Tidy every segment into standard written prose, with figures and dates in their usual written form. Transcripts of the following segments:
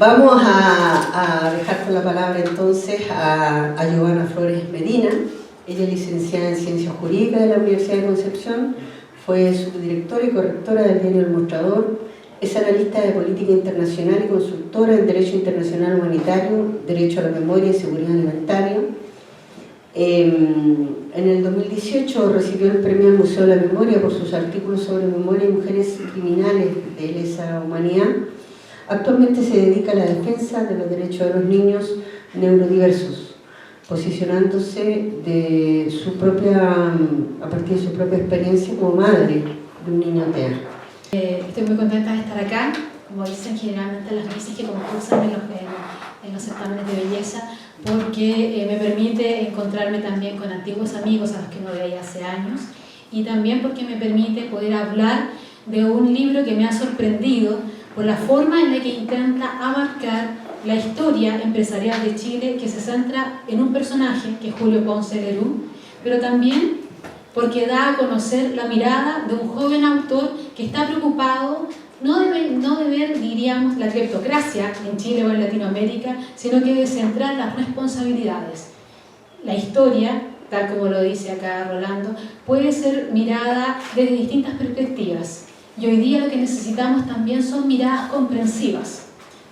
Vamos a dejar con la palabra entonces a Giovanna Flores Medina. Ella es licenciada en Ciencias Jurídicas de la Universidad de Concepción, fue subdirectora y correctora del diario El Mostrador, es analista de política internacional y consultora en Derecho Internacional Humanitario, Derecho a la Memoria y Seguridad Alimentaria. En el 2018 recibió el premio al Museo de la Memoria por sus artículos sobre memoria y mujeres criminales de lesa humanidad. Actualmente se dedica a la defensa de los derechos de los niños neurodiversos, posicionándose a partir de su propia experiencia como madre de un niño TEA. Estoy muy contenta de estar acá, como dicen generalmente las misis que concursan en los certámenes de belleza, porque me permite encontrarme también con antiguos amigos a los que no veía hace años, y también porque me permite poder hablar de un libro que me ha sorprendido por la forma en la que intenta abarcar la historia empresarial de Chile, que se centra en un personaje, que es Julio Ponce Lerú, pero también porque da a conocer la mirada de un joven autor que está preocupado no de ver, diríamos, la cleptocracia en Chile o en Latinoamérica, sino que de centrar las responsabilidades. La historia, tal como lo dice acá Rolando, puede ser mirada desde distintas perspectivas. Y hoy día lo que necesitamos también son miradas comprensivas.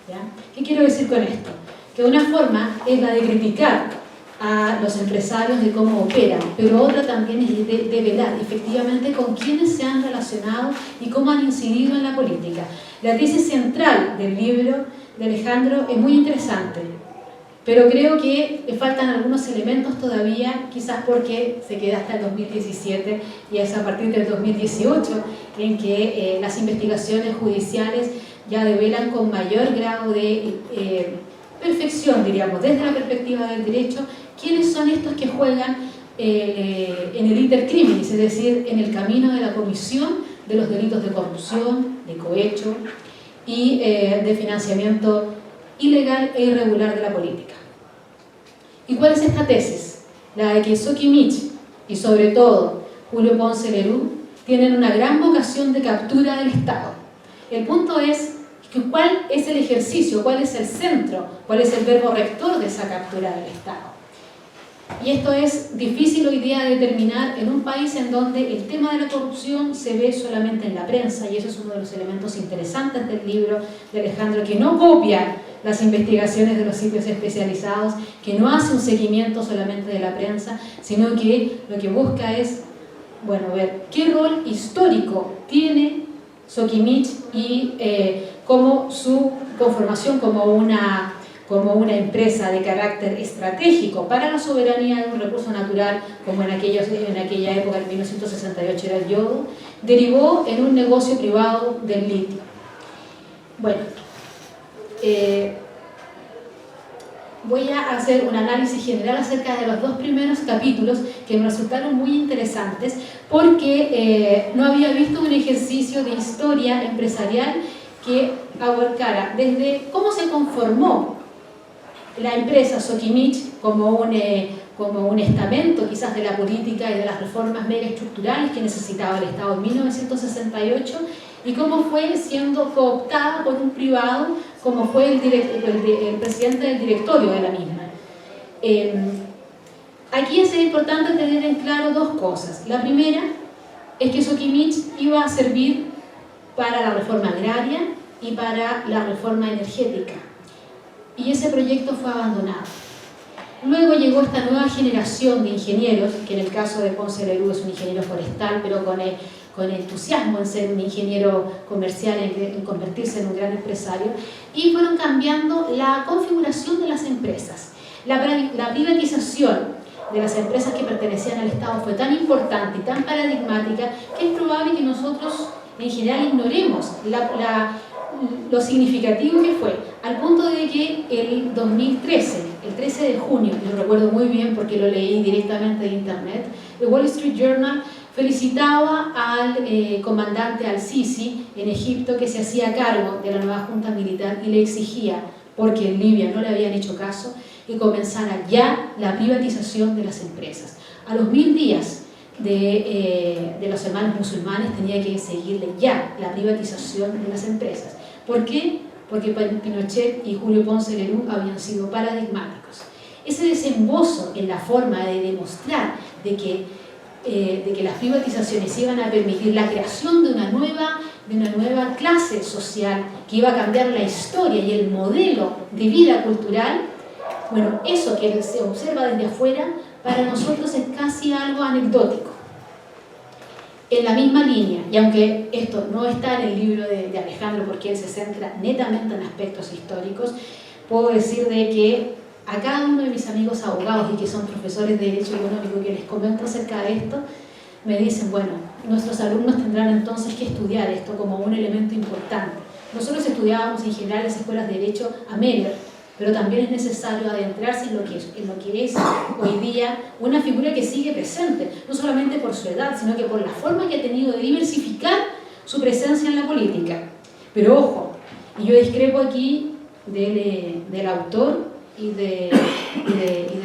¿Ya? ¿Qué quiero decir con esto? Que una forma es la de criticar a los empresarios de cómo operan, pero otra también es de velar efectivamente con quiénes se han relacionado y cómo han incidido en la política. La tesis central del libro de Alejandro es muy interesante, pero creo que le faltan algunos elementos todavía, quizás porque se queda hasta el 2017 y es a partir del 2018 en que las investigaciones judiciales ya develan con mayor grado de perfección, diríamos, desde la perspectiva del derecho, quiénes son estos que juegan en el intercriminis, es decir, en el camino de la comisión de los delitos de corrupción, de cohecho y de financiamiento ilegal e irregular de la política. ¿Y cuál es esta tesis? La de que Sokimich y sobre todo Julio Ponce Lerú tienen una gran vocación de captura del Estado. El punto es cuál es el ejercicio, cuál es el centro, cuál es el verbo rector de esa captura del Estado. Y esto es difícil hoy día de determinar en un país en donde el tema de la corrupción se ve solamente en la prensa, y eso es uno de los elementos interesantes del libro de Alejandro, que no copia las investigaciones de los sitios especializados, que no hace un seguimiento solamente de la prensa, sino que lo que busca es, bueno, ver qué rol histórico tiene Sokimich y cómo su conformación como una empresa de carácter estratégico para la soberanía de un recurso natural, como en aquella época, en 1968 era el yodo, derivó en un negocio privado del litio. Bueno, voy a hacer un análisis general acerca de los dos primeros capítulos que me resultaron muy interesantes porque no había visto un ejercicio de historia empresarial que abarcara desde cómo se conformó la empresa Sokimich como un estamento quizás de la política y de las reformas megaestructurales que necesitaba el Estado en 1968 y cómo fue siendo cooptada por un privado como fue el presidente del directorio de la misma. Aquí es importante tener en claro dos cosas. La primera es que Sokimich iba a servir para la reforma agraria y para la reforma energética. Y ese proyecto fue abandonado. Luego llegó esta nueva generación de ingenieros, que en el caso de Ponce Lerú es un ingeniero forestal, pero con entusiasmo en ser un ingeniero comercial, en convertirse en un gran empresario, y fueron cambiando la configuración de las empresas. La privatización de las empresas que pertenecían al Estado fue tan importante y tan paradigmática que es probable que nosotros en general ignoremos lo significativo que fue, al punto de que el 2013, el 13 de junio, lo recuerdo muy bien porque lo leí directamente de internet, el Wall Street Journal felicitaba al comandante al-Sisi en Egipto, que se hacía cargo de la nueva junta militar y le exigía, porque en Libia no le habían hecho caso, que comenzara ya la privatización de las empresas. A los 1000 días de los hermanos musulmanes tenía que seguirle ya la privatización de las empresas. ¿Por qué? porque Pinochet y Julio Ponce Lerú habían sido paradigmáticos. Ese desembozo en la forma de demostrar de que las privatizaciones iban a permitir la creación de una nueva clase social que iba a cambiar la historia y el modelo de vida cultural, bueno, eso que se observa desde afuera, para nosotros es casi algo anecdótico. En la misma línea, y aunque esto no está en el libro de Alejandro porque él se centra netamente en aspectos históricos, puedo decir de que a cada uno de mis amigos abogados y que son profesores de Derecho Económico que les comento acerca de esto, me dicen, bueno, nuestros alumnos tendrán entonces que estudiar esto como un elemento importante. Nosotros estudiábamos en general en las escuelas de Derecho a Meller, pero también es necesario adentrarse en lo que es hoy día una figura que sigue presente, no solamente por su edad, sino que por la forma que ha tenido de diversificar su presencia en la política. Pero ojo, y yo discrepo aquí del autor y de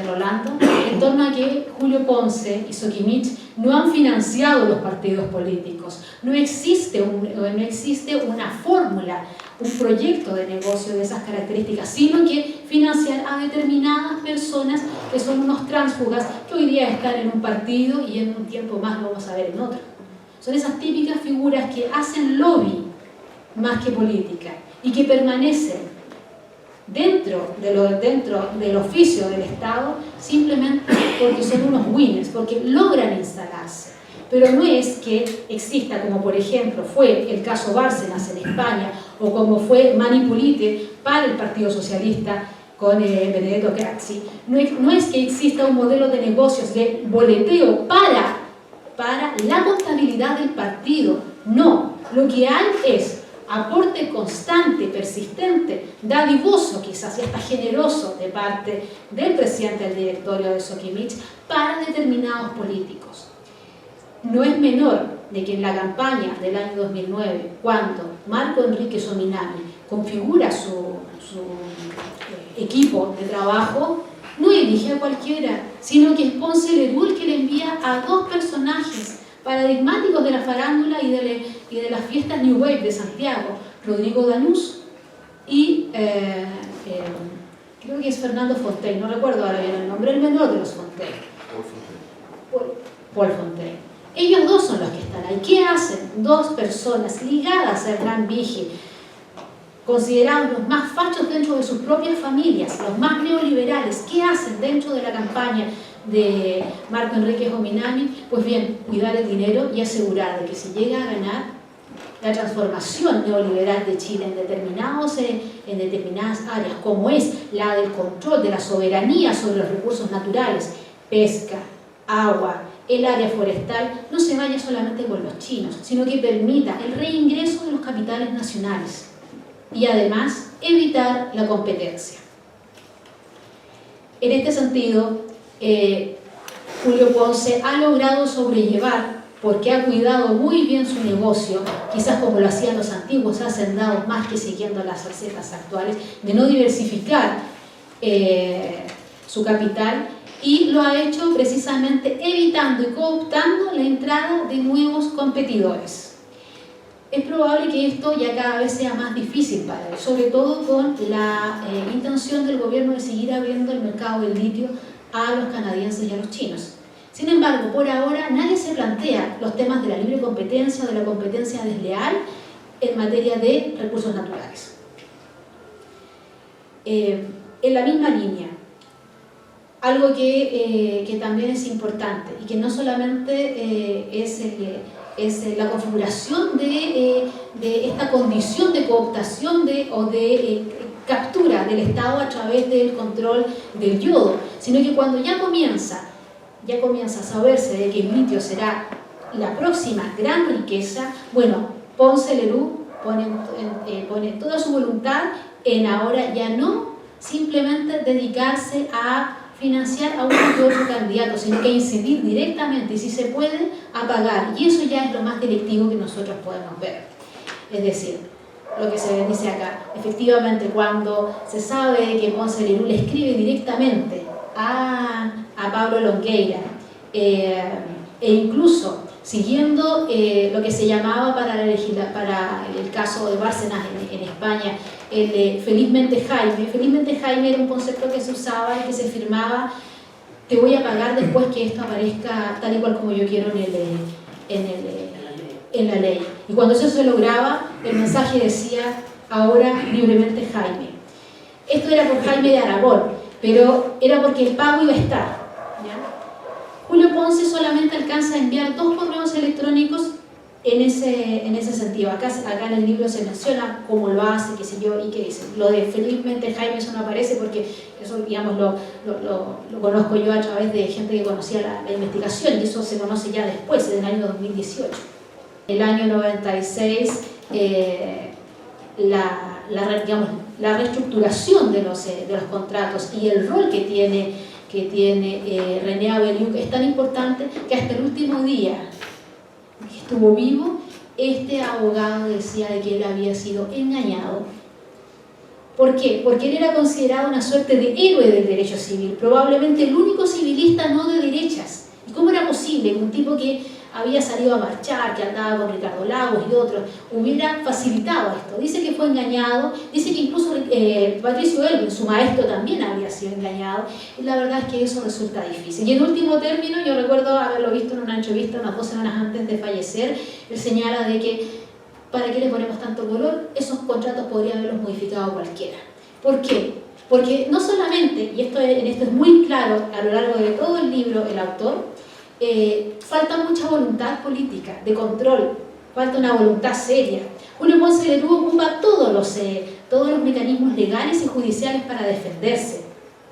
Rolando, en torno a que Julio Ponce y Soquimich no han financiado los partidos políticos. No existe una fórmula, un proyecto de negocio de esas características, sino que financiar a determinadas personas que son unos tránsfugas que hoy día están en un partido y en un tiempo más lo vamos a ver en otro. Son esas típicas figuras que hacen lobby más que política y que permanecen dentro del oficio del Estado simplemente porque son unos winners, porque logran instalarse. Pero no es que exista, como por ejemplo fue el caso Bárcenas en España, o como fue Manipulite para el Partido Socialista con Benedetto Craxi. No es que exista un modelo de negocios de boleteo para la contabilidad del partido. No, lo que hay es aporte constante, persistente, dadivoso quizás y hasta generoso de parte del presidente del directorio de Soquimich para determinados políticos. No es menor de que en la campaña del año 2009, cuando Marco Enríquez Ominami configura su equipo de trabajo, no elige a cualquiera, sino que es Ponce Lerú el que le envía a dos personajes paradigmáticos de la farándula y de las fiestas New Wave de Santiago, Rodrigo Danús y creo que es Fernando Fontaine, no recuerdo ahora bien el nombre, el menor de los Fontaine. Paul Fontaine. Ellos dos son los que están ahí. ¿Qué hacen? Dos personas ligadas a Hernán Vigi, considerados los más fachos dentro de sus propias familias, los más neoliberales. ¿Qué hacen dentro de la campaña de Marco Enríquez Ominami? Pues bien, cuidar el dinero y asegurar de que si llega a ganar la transformación neoliberal de Chile en determinadas áreas, como es la del control de la soberanía sobre los recursos naturales, pesca, agua, el área forestal, no se vaya solamente con los chinos, sino que permita el reingreso de los capitales nacionales y además evitar la competencia. En este sentido, Julio Ponce ha logrado sobrellevar, porque ha cuidado muy bien su negocio, quizás como lo hacían los antiguos hacendados más que siguiendo las recetas actuales, de no diversificar su capital, y lo ha hecho precisamente evitando y cooptando la entrada de nuevos competidores. Es probable que esto ya cada vez sea más difícil para él, sobre todo con la intención del gobierno de seguir abriendo el mercado del litio a los canadienses y a los chinos. Sin embargo, por ahora nadie se plantea los temas de la libre competencia o de la competencia desleal en materia de recursos naturales. En la misma línea, algo que también es importante y que no solamente es la configuración de esta condición de cooptación o de captura del Estado a través del control del yodo, sino que cuando ya comienza a saberse de que el litio será la próxima gran riqueza, bueno, Ponce Lerú pone toda su voluntad en ahora ya no simplemente dedicarse a financiar a uno u otro candidato, sino que incidir directamente y si se puede, a pagar. Y eso ya es lo más delictivo que nosotros podemos ver. Es decir, lo que se dice acá, efectivamente cuando se sabe que Ponce Lerú le escribe directamente a Pablo Longueira e incluso siguiendo lo que se llamaba para el caso de Bárcenas en España, el de felizmente Jaime. Felizmente Jaime era un concepto que se usaba y que se firmaba: te voy a pagar después que esto aparezca tal y cual como yo quiero en la ley. Y cuando eso se lograba, el mensaje decía: ahora libremente Jaime. Esto era por Jaime de Aragón, pero era porque el pago iba a estar, ¿ya? Julio Ponce solamente alcanza a enviar 2 correos electrónicos en ese sentido. Acá en el libro se menciona cómo lo hace, qué sé yo, y qué dice. Lo de felizmente Jaime, eso no aparece porque eso, digamos, lo conozco yo a través de gente que conocía la investigación, y eso se conoce ya después, en el año 2018. El año 96, la reestructuración de los contratos y el rol que tiene René Abeliuk es tan importante que hasta el último día que estuvo vivo, este abogado decía de que él había sido engañado. ¿Por qué? Porque él era considerado una suerte de héroe del derecho civil, probablemente el único civilista no de derechas. ¿Y cómo era posible que un tipo que había salido a marchar, que andaba con Ricardo Lagos y otros, hubiera facilitado esto? Dice que fue engañado, dice que incluso Patricio Elwin, su maestro, también había sido engañado, y la verdad es que eso resulta difícil. Y en último término, yo recuerdo haberlo visto en una entrevista unas 2 semanas antes de fallecer, él señala de que ¿para qué le ponemos tanto color? Esos contratos podrían haberlos modificado cualquiera. ¿Por qué? Porque no solamente, y en esto es muy claro a lo largo de todo el libro el autor, falta mucha voluntad política, de control, falta una voluntad seria. Julio Ponce de Leduc ocupa todos los mecanismos legales y judiciales para defenderse.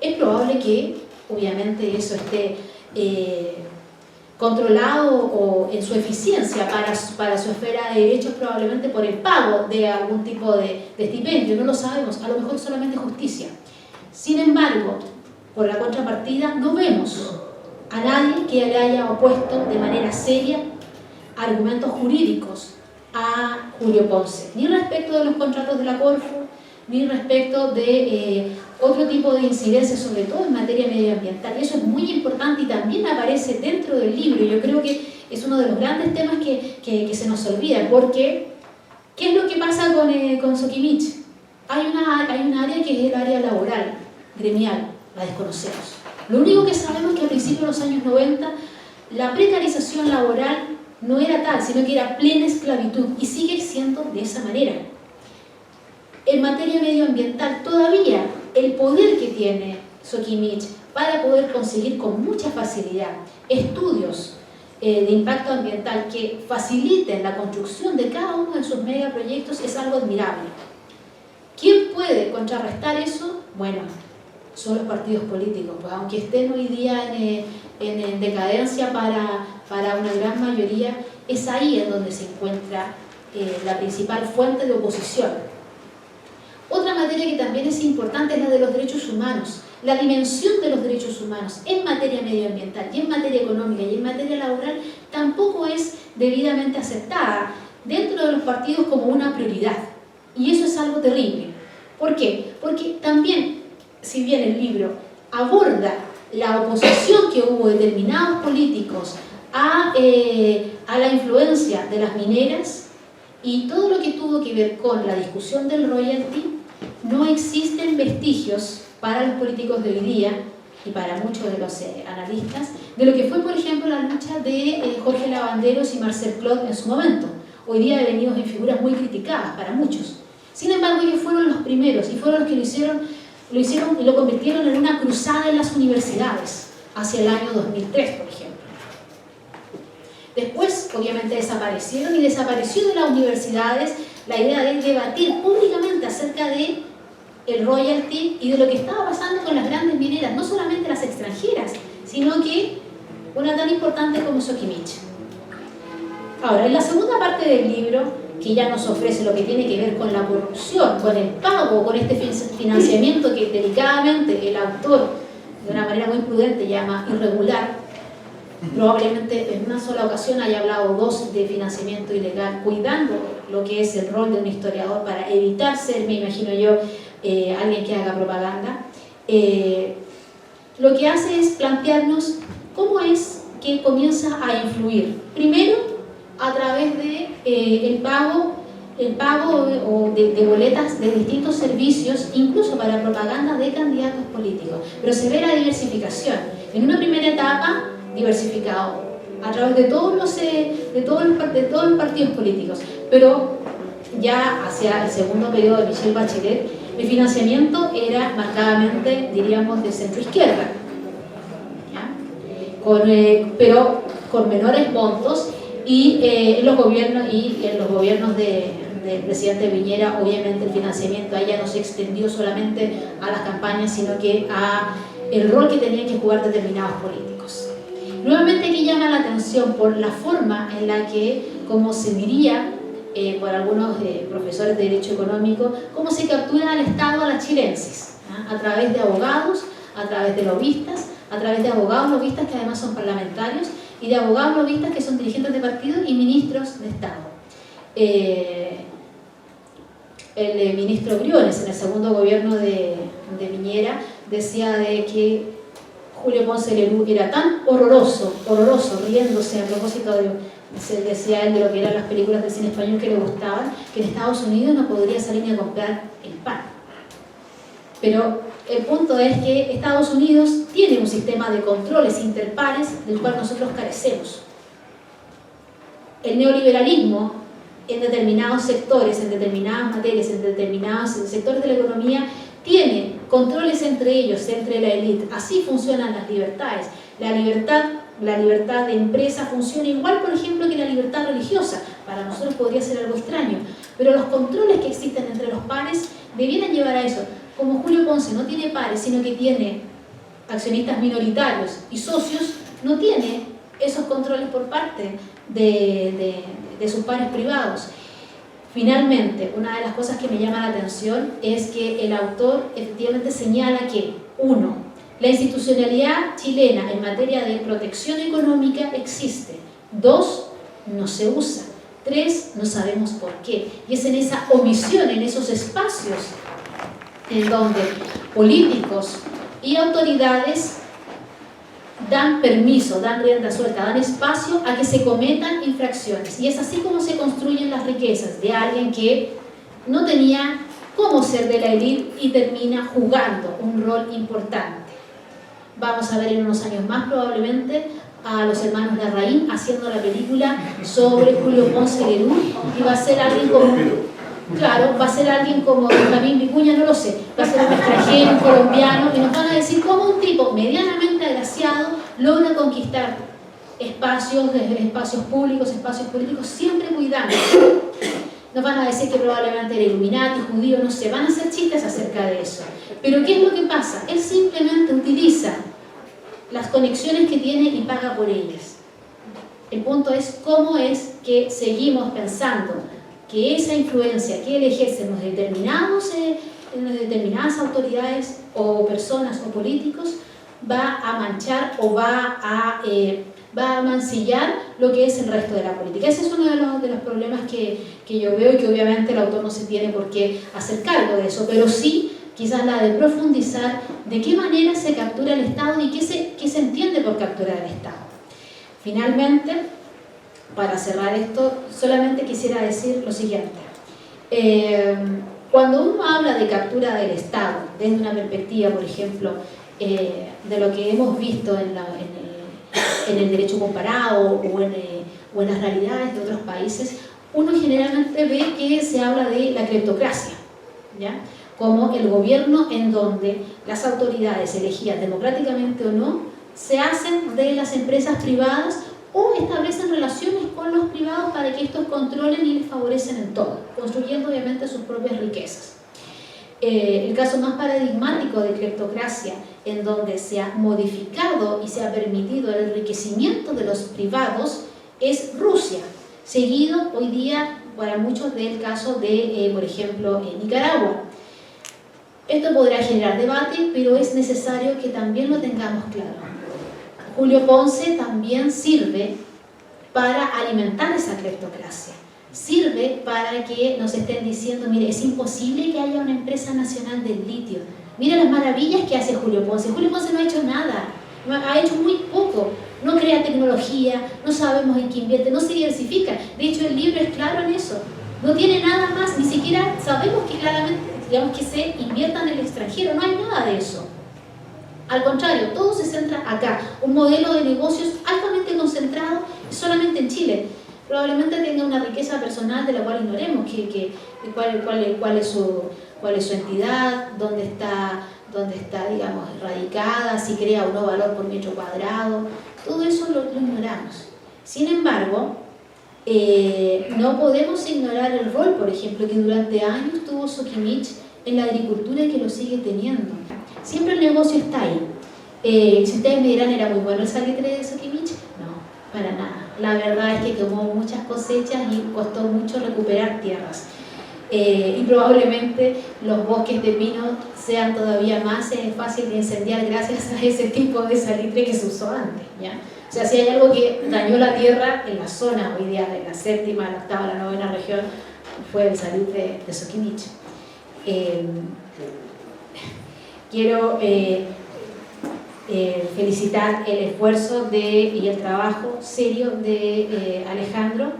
Es probable que, obviamente, eso esté controlado o en su eficiencia para su esfera de derechos, probablemente por el pago de algún tipo de estipendio, no lo sabemos, a lo mejor solamente justicia. Sin embargo, por la contrapartida, no vemos a nadie que le haya opuesto de manera seria argumentos jurídicos a Julio Ponce, ni respecto de los contratos de la Corfo, ni respecto de otro tipo de incidencias, sobre todo en materia medioambiental. Y eso es muy importante y también aparece dentro del libro. Yo creo que es uno de los grandes temas que se nos olvida, porque ¿qué es lo que pasa con Soquimich? Hay un área que es el área laboral, gremial, la desconocemos. Lo único que sabemos es que al principio de los años 90 la precarización laboral no era tal, sino que era plena esclavitud, y sigue siendo de esa manera. En materia medioambiental, todavía el poder que tiene Soquimich para poder conseguir con mucha facilidad estudios de impacto ambiental que faciliten la construcción de cada uno de sus megaproyectos es algo admirable. ¿Quién puede contrarrestar eso? Bueno, son los partidos políticos, pues aunque estén hoy día en decadencia para una gran mayoría, es ahí en donde se encuentra la principal fuente de oposición. Otra materia que también es importante es la de los derechos humanos. La dimensión de los derechos humanos en materia medioambiental y en materia económica y en materia laboral tampoco es debidamente aceptada dentro de los partidos como una prioridad. Y eso es algo terrible. ¿Por qué? Porque también, si bien el libro aborda la oposición que hubo de determinados políticos a la influencia de las mineras y todo lo que tuvo que ver con la discusión del royalty, no existen vestigios para los políticos de hoy día y para muchos de los analistas de lo que fue, por ejemplo, la lucha de Jorge Lavanderos y Marcel Clot en su momento, hoy día devenidos en figuras muy criticadas para muchos. Sin embargo, ellos fueron los primeros y fueron los que lo hicieron y lo convirtieron en una cruzada en las universidades hacia el año 2003, por ejemplo. Después, obviamente, desaparecieron, y desapareció de las universidades la idea de debatir públicamente acerca de el royalty y de lo que estaba pasando con las grandes mineras, no solamente las extranjeras, sino que una tan importante como Soquimich. Ahora, en la segunda parte del libro, que ya nos ofrece lo que tiene que ver con la corrupción, con el pago, con este financiamiento que delicadamente el autor, de una manera muy prudente, llama irregular. Probablemente en una sola ocasión haya hablado 2 de financiamiento ilegal, cuidando lo que es el rol de un historiador para evitar ser, me imagino yo, alguien que haga propaganda. Lo que hace es plantearnos cómo es que comienza a influir. Primero, a través de el pago de boletas de distintos servicios, incluso para propaganda de candidatos políticos. Pero se ve la diversificación. En una primera etapa, diversificado a través de todos los partidos políticos. Pero ya hacia el segundo periodo de Michelle Bachelet, el financiamiento era marcadamente, diríamos, de centro-izquierda, pero con menores montos, y en los gobiernos del presidente Piñera, obviamente el financiamiento ahí ya no se extendió solamente a las campañas, sino que a el rol que tenían que jugar determinados políticos. Nuevamente aquí llama la atención por la forma en la que, como se diría por algunos profesores de Derecho Económico, cómo se captura al Estado a la chilensis, a través de abogados, a través de lobistas, a través de abogados lobistas que además son parlamentarios, y de abogados lobistas que son dirigentes de partidos y ministros de Estado. El ministro Briones, en el segundo gobierno de Piñera, decía de que Julio Ponce Lerú era tan horroroso, riéndose a propósito decía él de lo que eran las películas del cine español que le gustaban, que en Estados Unidos no podría salir ni a comprar el pan. Pero el punto es que Estados Unidos tiene un sistema de controles interpares del cual nosotros carecemos. El neoliberalismo en determinados sectores, en determinadas materias, en determinados sectores de la economía, tiene controles entre ellos, entre la élite. Así funcionan las libertades. La libertad de empresa funciona igual, por ejemplo, que la libertad religiosa. Para nosotros podría ser algo extraño, pero los controles que existen entre los pares debieran llevar a eso. Como Julio Ponce no tiene pares, sino que tiene accionistas minoritarios y socios, no tiene esos controles por parte de sus pares privados. Finalmente, una de las cosas que me llama la atención es que el autor efectivamente señala que, 1, la institucionalidad chilena en materia de protección económica existe. 2, no se usa. 3, no sabemos por qué. Y es en esa omisión, en esos espacios en donde políticos y autoridades dan permiso, dan rienda suelta, dan espacio a que se cometan infracciones. Y es así como se construyen las riquezas de alguien que no tenía cómo ser de la élite y termina jugando un rol importante. Vamos a ver en unos años más probablemente a los hermanos Larraín haciendo la película sobre Julio Ponce Lerú, y va a ser alguien como... Claro, va a ser alguien como Benjamín Vicuña, no lo sé, va a ser un extranjero, un colombiano, y nos van a decir cómo un tipo medianamente agraciado logra conquistar espacios públicos, espacios políticos, siempre cuidando. Nos van a decir que probablemente era Illuminati, judío, no sé, van a hacer chistes acerca de eso. Pero ¿qué es lo que pasa? Él simplemente utiliza las conexiones que tiene y paga por ellas. El punto es cómo es que seguimos pensando que esa influencia que él ejerce en las determinadas autoridades o personas o políticos va a manchar o va a mancillar lo que es el resto de la política. Ese es uno de los problemas que yo veo, y que obviamente el autor no se tiene por qué hacer cargo de eso, pero sí quizás la de profundizar de qué manera se captura el Estado y qué se entiende por capturar el Estado. Finalmente, para cerrar esto, solamente quisiera decir lo siguiente. Cuando uno habla de captura del Estado, desde una perspectiva, por ejemplo, de lo que hemos visto en el derecho comparado o en las realidades de otros países, uno generalmente ve que se habla de la cleptocracia, ¿ya? Como el gobierno en donde las autoridades, elegidas democráticamente o no, se hacen de las empresas privadas o establecen relaciones con los privados para que estos controlen y les favorecen en todo, construyendo obviamente sus propias riquezas. El caso más paradigmático de cleptocracia, en donde se ha modificado y se ha permitido el enriquecimiento de los privados, es Rusia, seguido hoy día para muchos del caso de, por ejemplo, Nicaragua. Esto podrá generar debate, pero es necesario que también lo tengamos claro. Julio Ponce también sirve para alimentar esa cleptocracia. Sirve para que nos estén diciendo, mire, es imposible que haya una empresa nacional del litio. Mira las maravillas que hace Julio Ponce. Julio Ponce no ha hecho nada, ha hecho muy poco. no crea tecnología, no sabemos en qué invierte, no se diversifica. De hecho, el libro es claro en eso. No tiene nada más, ni siquiera sabemos que claramente, digamos, que se invierta en el extranjero, no hay nada de eso. Al contrario, todo se centra acá. Un modelo de negocios altamente concentrado solamente en Chile. Probablemente tenga una riqueza personal de la cual ignoremos cuál es su entidad, dónde está, digamos, radicada, si crea o no valor por metro cuadrado. Todo eso lo ignoramos. Sin embargo, no podemos ignorar el rol, por ejemplo, que durante años tuvo Sokimich en la agricultura y que lo sigue teniendo. Siempre el negocio está ahí. Si ustedes me dirán, ¿era muy bueno el salitre de Sokimich? No, para nada. La verdad es que tomó muchas cosechas y costó mucho recuperar tierras. Y probablemente los bosques de pino sean todavía más fácil de incendiar gracias a ese tipo de salitre que se usó antes, ¿ya? O sea, si hay algo que dañó la tierra en la zona hoy día de la séptima, la octava, la novena región, fue el salitre de Sokimich. Quiero felicitar el esfuerzo y el trabajo serio de Alejandro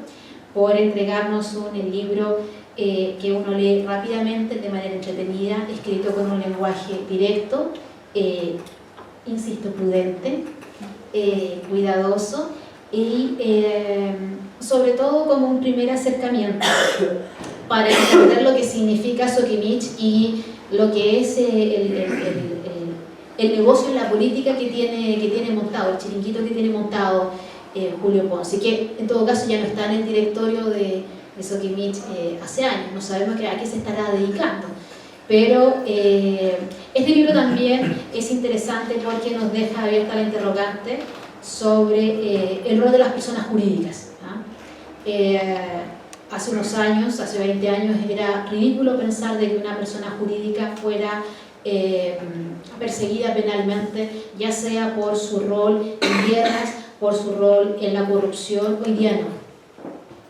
por entregarnos el libro que uno lee rápidamente, de manera entretenida, escrito con un lenguaje directo, insisto, prudente, cuidadoso y sobre todo como un primer acercamiento para entender lo que significa Sokimich y lo que es el negocio en la política que tiene montado, el chiringuito que tiene montado Julio Ponce, que en todo caso ya no está en el directorio de Sokimich hace años, no sabemos a qué se estará dedicando. Pero este libro también es interesante porque nos deja abierta la interrogante sobre el rol de las personas jurídicas. Hace unos años, hace 20 años, era ridículo pensar de que una persona jurídica fuera perseguida penalmente, ya sea por su rol en guerras, por su rol en la corrupción. Hoy día no.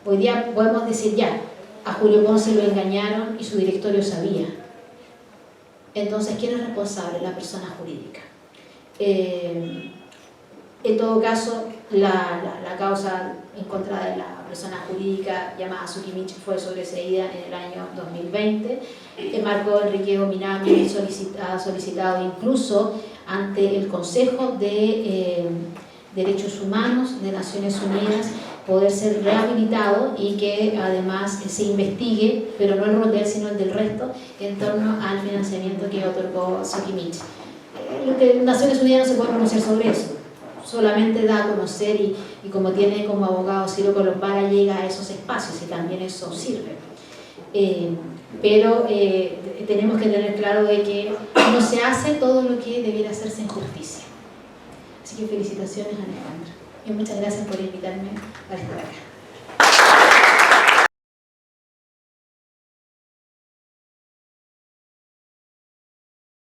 Hoy día podemos decir ya, a Julio Ponce lo engañaron y su directorio sabía. Entonces, ¿quién es responsable? La persona jurídica. En todo caso, la causa en contra de la persona jurídica llamada Sokimich fue sobreseída en el año 2020. Marco Enrique Minami ha solicitado incluso ante el Consejo de Derechos Humanos de Naciones Unidas poder ser rehabilitado y que además se investigue, pero no el rol de él sino el del resto, en torno al financiamiento que otorgó Sokimich. Lo que Naciones Unidas no se puede pronunciar sobre eso, solamente da a conocer y como tiene como abogado Ciro Colombara, llega a esos espacios y también eso sirve. Pero tenemos que tener claro de que no se hace todo lo que debiera hacerse en justicia. Así que felicitaciones, Alejandro. Y muchas gracias por invitarme a estar acá.